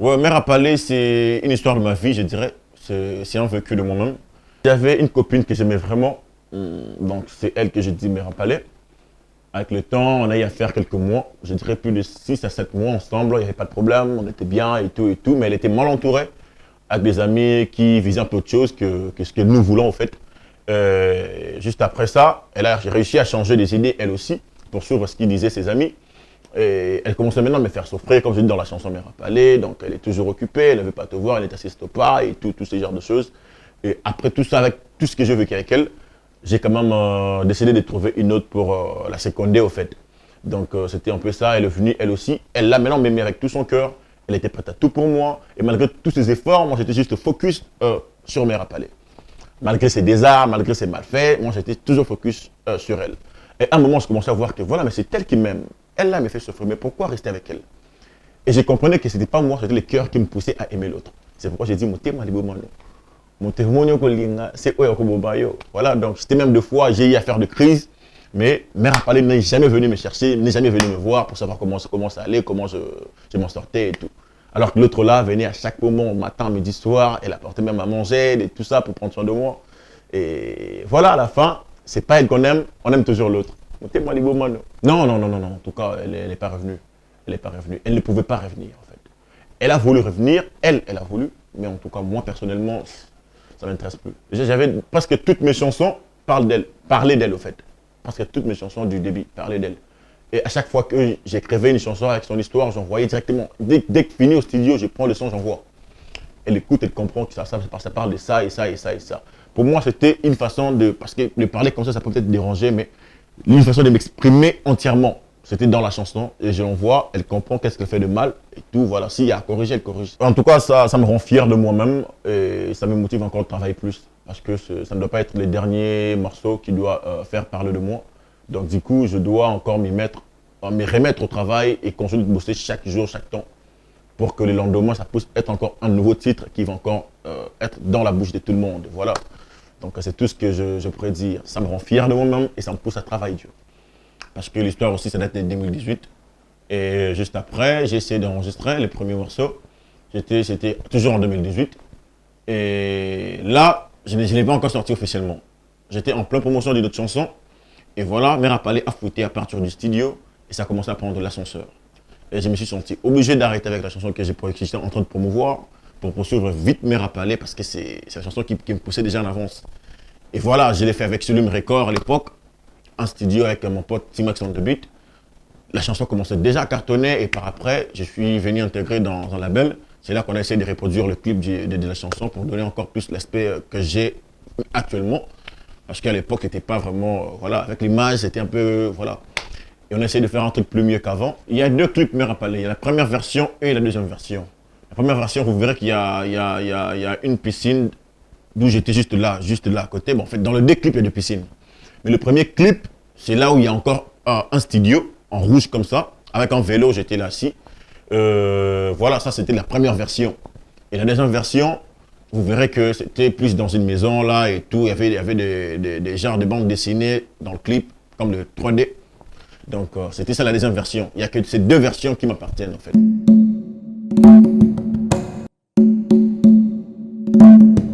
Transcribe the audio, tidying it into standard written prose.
Ouais, Mère à Palais, c'est une histoire de ma vie, je dirais. C'est un vécu de moi-même. J'avais une copine que j'aimais vraiment. Donc, c'est elle que j'ai dit Mère à Palais. Avec le temps, on a eu à faire quelques mois. Je dirais plus de 6 à 7 mois ensemble. Il n'y avait pas de problème. On était bien et tout et tout. Mais elle était mal entourée. Avec des amis qui visaient un peu autre chose que ce que nous voulons, en fait. Juste après ça, elle a réussi à changer des idées, elle aussi, pour suivre ce qu'ils disaient ses amis. Et elle commençait maintenant à me faire souffrir, comme je dis dans la chanson Mère à Palais. Donc elle est toujours occupée, elle ne veut pas te voir, elle ne t'assiste pas et tout, tous ces genres de choses. Et après tout ça, avec tout ce que j'ai vécu avec elle, j'ai quand même décidé de trouver une autre pour la seconder au fait. Donc c'était un peu ça, elle est venue elle aussi. Elle l'a maintenant m'aimé avec tout son cœur, elle était prête à tout pour moi. Et malgré tous ses efforts, moi j'étais juste focus sur Mère à Palais. Malgré ses désarts, malgré ses malfaits, moi j'étais toujours focus sur elle. Et à un moment, je commençais à voir que voilà, mais c'est elle qui m'aime. Elle là me fait souffrir, mais pourquoi rester avec elle? Et je comprenais que ce n'était pas moi, c'était le cœur qui me poussait à aimer l'autre. C'est pourquoi j'ai dit, mon témoin, c'est voilà, donc c'était même deux fois, j'ai eu à faire de crise, mais Mère à Palais n'est jamais venue me chercher, n'est jamais venue me voir pour savoir comment ça allait, comment je m'en sortais et tout. Alors que l'autre là venait à chaque moment, matin, midi, soir, elle apportait même à manger, et tout ça pour prendre soin de moi. Et voilà, à la fin, c'est pas elle qu'on aime, on aime toujours l'autre. Non, non, non, non, non, en tout cas, elle n'est pas revenue. Elle n'est pas revenue. Elle ne pouvait pas revenir, en fait. Elle a voulu revenir, elle a voulu, mais en tout cas, moi, personnellement, ça ne m'intéresse plus. J'avais presque toutes mes chansons parlaient d'elle, au fait. Presque toutes mes chansons du début parlaient d'elle. Et à chaque fois que j'écrivais une chanson avec son histoire, j'envoyais directement. Dès que fini au studio, je prends le son, j'envoie. Elle écoute, elle comprend que ça parle de ça et ça et ça et ça. Pour moi, c'était une façon de... Parce que de parler comme ça peut peut-être déranger, mais une façon de m'exprimer entièrement. C'était dans la chanson et je l'envoie, elle comprend qu'est-ce qu'elle fait de mal et tout, voilà. S'il y a à corriger, elle corrige. En tout cas, ça me rend fier de moi-même et ça me motive encore de travailler plus. Parce que ça ne doit pas être les derniers morceaux qui doivent faire parler de moi. Donc du coup, je dois encore m'y remettre au travail et continuer de bosser chaque jour, chaque temps, pour que le lendemain, ça puisse être encore un nouveau titre qui va encore être dans la bouche de tout le monde. Voilà. Donc c'est tout ce que je pourrais dire. Ça me rend fier de moi-même et ça me pousse à travailler dur. Parce que l'histoire aussi, ça date de 2018. Et juste après, j'ai essayé d'enregistrer les premiers morceaux. C'était toujours en 2018. Et là, je n'ai pas encore sorti officiellement. J'étais en pleine promotion d'une autre chanson. Et voilà, Mère à Palais a fouetté à partir du studio. Et ça a commencé à prendre l'ascenseur. Et je me suis senti obligé d'arrêter avec la chanson que j'étais en train de promouvoir pour poursuivre vite Mère à Palais parce que c'est la chanson qui me poussait déjà en avance. Et voilà, je l'ai fait avec Sulum Record à l'époque, en studio avec mon pote T-Max on the Beat. La chanson commençait déjà à cartonner et par après, je suis venu intégrer dans un label. C'est là qu'on a essayé de reproduire le clip de la chanson pour donner encore plus l'aspect que j'ai actuellement. Parce qu'à l'époque, c'était pas vraiment, voilà, avec l'image, c'était un peu, voilà. Et on a essayé de faire un truc plus mieux qu'avant. Il y a deux clips Mère à Palais. Il y a la première version et la deuxième version. La première version, vous verrez qu'il y a une piscine d'où j'étais juste là à côté. Bon, en fait, dans le deux clips, il y a deux piscines. Mais le premier clip, c'est là où il y a encore un studio, en rouge comme ça, avec un vélo, j'étais là assis. Voilà, ça c'était la première version. Et la deuxième version, vous verrez que c'était plus dans une maison là et tout. Il y avait des genres de bandes dessinées dans le clip, comme le 3D. Donc c'était ça la deuxième version. Il n'y a que ces deux versions qui m'appartiennent en fait.